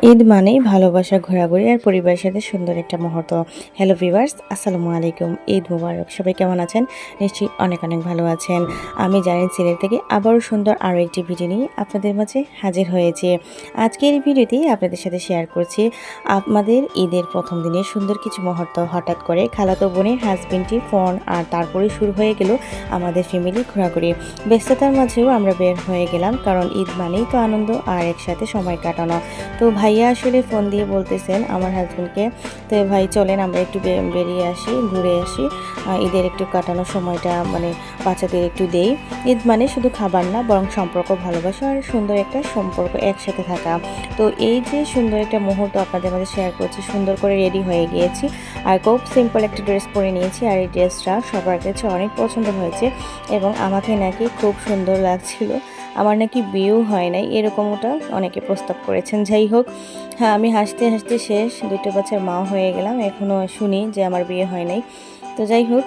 ঈদ মানেই ভালোবাসা, ঘোরাঘুরি আর পরিবারের সাথে সুন্দর একটা মুহূর্ত। হ্যালো ভিউয়ার্স, আসসালামু আলাইকুম। ঈদ মুবারক। সবাই কেমন আছেন? নিশ্চয়ই অনেক অনেক ভালো আছেন। আমি জানেন সিলেট থেকে আবারও সুন্দর আরও একটি ভিডিও নিয়ে আপনাদের মাঝে হাজির হয়েছি। আজকের এই ভিডিওটি আপনাদের সাথে শেয়ার করছি আমাদের ঈদের প্রথম দিনের সুন্দর কিছু মুহূর্ত। হঠাৎ করে খালাতো বোনের হাজবেন্ডটি ফোন আর তারপরে শুরু হয়ে গেল আমাদের ফ্যামিলি ঘোরাঘুরি। ব্যস্ততার মাঝেও আমরা বের হয়ে গেলাম, কারণ ঈদ মানেই তো আনন্দ আর একসাথে সময় কাটানো। তো ভাইয়া আসলে ফোন দিয়ে বলতেছেন আমার হাজব্যান্ডকে, তো ভাই চলেন আমরা একটু বেরিয়ে আসি, ঘুরে আসি, ঈদের একটু কাটানোর সময়টা মানে বাচ্চাদের একটু দেই। ঈদ মানে শুধু খাবার না, বরং সম্পর্ক, ভালোবাসা আর সুন্দর একটা সম্পর্ক একসাথে থাকা। তো এই যে সুন্দর একটা মুহূর্ত আপনাদের মাঝে শেয়ার করছি। সুন্দর করে রেডি হয়ে গিয়েছি আর খুব সিম্পল একটা ড্রেস পরে নিয়েছি, আর এই ড্রেসটা সবার কাছে অনেক পছন্দ হয়েছে এবং আমাকে নাকি খুব সুন্দর লাগছিল। আমার নাকি বিয়েও হয় নাই এরকমটা অনেকে প্রস্তাব করেছেন। যাই হোক, হ্যাঁ, আমি হাসতে হাসতে শেষ, দুটো বাচ্চার মা হয়ে গেলাম, এখনও শুনি যে আমার বিয়ে হয় নাই। তো যাই হোক,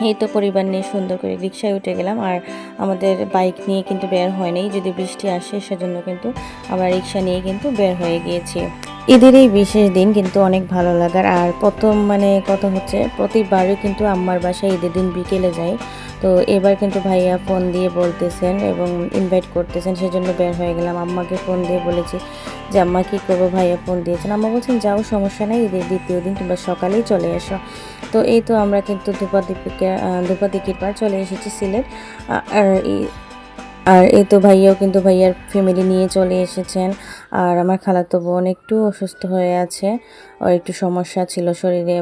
এই তো পরিবার নিয়ে সুন্দর করে রিক্সায় উঠে গেলাম, আর আমাদের বাইক নিয়ে কিন্তু বের হয় নাই, যদি বৃষ্টি আসে সেজন্য কিন্তু আমরা রিক্সা নিয়ে কিন্তু বের হয়ে গিয়েছি। ঈদের এই বিশেষ দিন কিন্তু অনেক ভালো লাগার। আর প্রথম কথা হচ্ছে, প্রতিবারই কিন্তু আম্মার বাসায় ঈদের দিন বিকেলে যাই। তো এবার কিন্তু ভাইয়া ফোন দিয়ে বলতেছেন এবং ইনভাইট করতেছেন, সেজন্য বের হয়ে গেলাম। আম্মাকে ফোন দিয়ে বলেছি যে আম্মা কী করবো, ভাইয়া ফোন দিয়েছেন। আম্মা বলছেন যাও, সমস্যা নেই, ঈদের দ্বিতীয় দিন তোমরা সকালেই চলে এসো। তো এই তো আমরা কিন্তু ধূপাদিকির পার চলে এসেছি সিলেট। আর আর এই তো ভাইয়াও কিন্তু ভাইয়ার ফ্যামিলি নিয়ে চলে এসেছেন। আর আমার খালাতো বোন একটু অসুস্থ হয়ে আছে, ওর একটু সমস্যা ছিল শরীরে,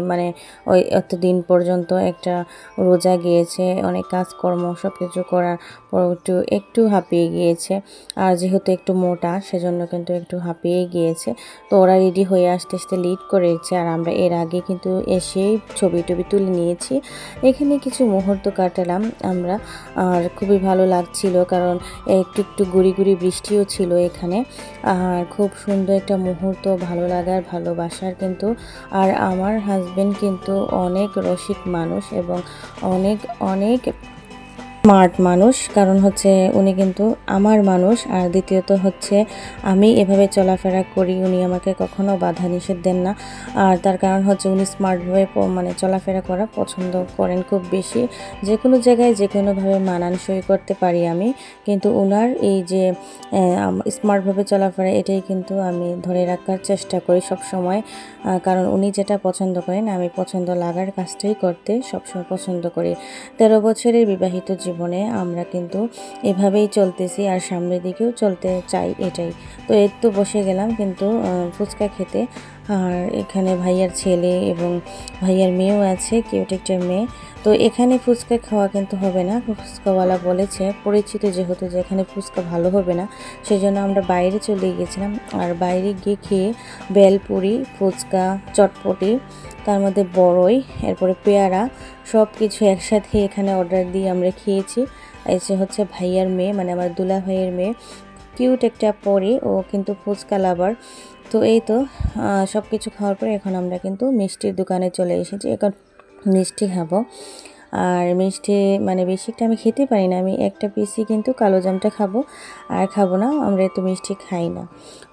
ওই এতদিন পর্যন্ত একটা রোজা গিয়েছে, অনেক কাজকর্ম সব কিছু করার পর একটু একটু হাঁপিয়ে গিয়েছে। আর যেহেতু একটু মোটা, সেজন্য কিন্তু একটু হাঁপিয়ে গিয়েছে। তো ওরা রেডি হয়ে আসতে আসতে লেট করেছে, আর আমরা এর আগে কিন্তু এসেই ছবি টবি তুলে নিয়েছি। এখানে কিছু মুহূর্ত কাটালাম আমরা, আর খুবই ভালো লাগছিল, কারণ একটু একটু গুড়ি গুড়ি বৃষ্টিও ছিল এখানে। আর খুব সুন্দর একটা মুহূর্ত, ভালো লাগার, ভালোবাসার কিন্তু। আর আমার হাজবেন্ড কিন্তু অনেক রসিক মানুষ এবং অনেক অনেক স্মার্ট মানুষ, কারণ হচ্ছে উনি কিন্তু আমার মানুষ। আর দ্বিতীয়ত হচ্ছে আমি এভাবে চলাফেরা করি, উনি আমাকে কখনো বাধা নিষেধ দেন না। আর তার কারণ হচ্ছে উনি স্মার্টভাবে চলাফেরা করা পছন্দ করেন খুব বেশি। যে কোনো জায়গায় যে কোনোভাবে মানানসই করতে পারি আমি, কিন্তু ওনার এই যে স্মার্টভাবে চলাফেরা, এটাই কিন্তু আমি ধরে রাখার চেষ্টা করি সব সময়। কারণ উনি যেটা পছন্দ করেন, আমি পছন্দ লাগার কাজটাই করতে সবসময় পছন্দ করি। 13 বছরের বিবাহিত জীবনে আমরা কিন্তু এভাবেই চলতেছি, আর সামনের দিকেও চলতে চাই, এটাই। তো এই তো বসে গেলাম কিন্তু ফুচকা খেতে। আর এখানে ভাইয়ার ছেলে এবং ভাইয়ার মেয়েও আছে, কিউট একটা মেয়ে। তো এখানে ফুচকা খাওয়া কিন্তু হবে না, ফুচকাওয়ালা বলেছে, পরিচিত যেহেতু, যে এখানে ফুচকা ভালো হবে না, সেই জন্য আমরা বাইরে চলে গিয়েছিলাম। আর বাইরে গিয়ে খেয়ে বেলপুরি, ফুচকা, চটপটি, তার মধ্যে বড়ই, এরপরে পেয়ারা, সব কিছু একসাথে এখানে অর্ডার দিয়ে আমরা খেয়েছি। এসে হচ্ছে ভাইয়ার মেয়ে, আমার দুলা ভাইয়ের মেয়ে, কিউট একটা পরি, ও কিন্তু ফুচকা লাভার। তো এই তো সব কিছু খাওয়ার পরে এখন আমরা কিন্তু মিষ্টির দোকানে চলে এসেছি, এখন মিষ্টি খাবো। আর মিষ্টি বেশি একটা আমি খেতে পারি না, আমি একটা পিসই কিন্তু কালো জামটা খাবো, আর খাবো না, আমরা এত মিষ্টি খাই না।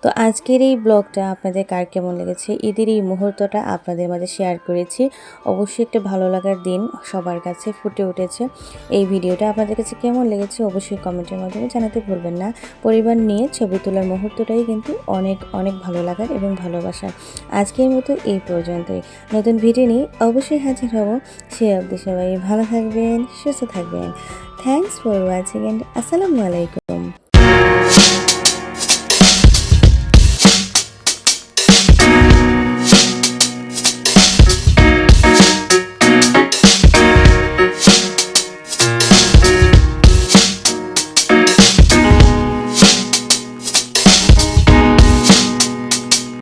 তো আজকের এই ব্লগটা আপনাদের কার কেমন লেগেছে, ঈদের এই মুহূর্তটা আপনাদের মাঝে শেয়ার করেছি। অবশ্যই একটা ভালো লাগার দিন সবার কাছে ফুটে উঠেছে। এই ভিডিওটা আপনাদের কাছে কেমন লেগেছে অবশ্যই কমেন্টের মাধ্যমে জানাতে ভুলবেন না। পরিবার নিয়ে ছবি তোলার মুহূর্তটাই কিন্তু অনেক অনেক ভালো লাগার এবং ভালোবাসার। আজকের মতো এই পর্যন্তই। নতুন ভিডিও নিয়ে অবশ্যই হাজির হব। সে অবধি সবাই ভালো থাকবেন, সুস্থ থাকবেন। থ্যাংকস ফর ওয়াচিং অ্যান্ড আসসালামু আলাইকুম।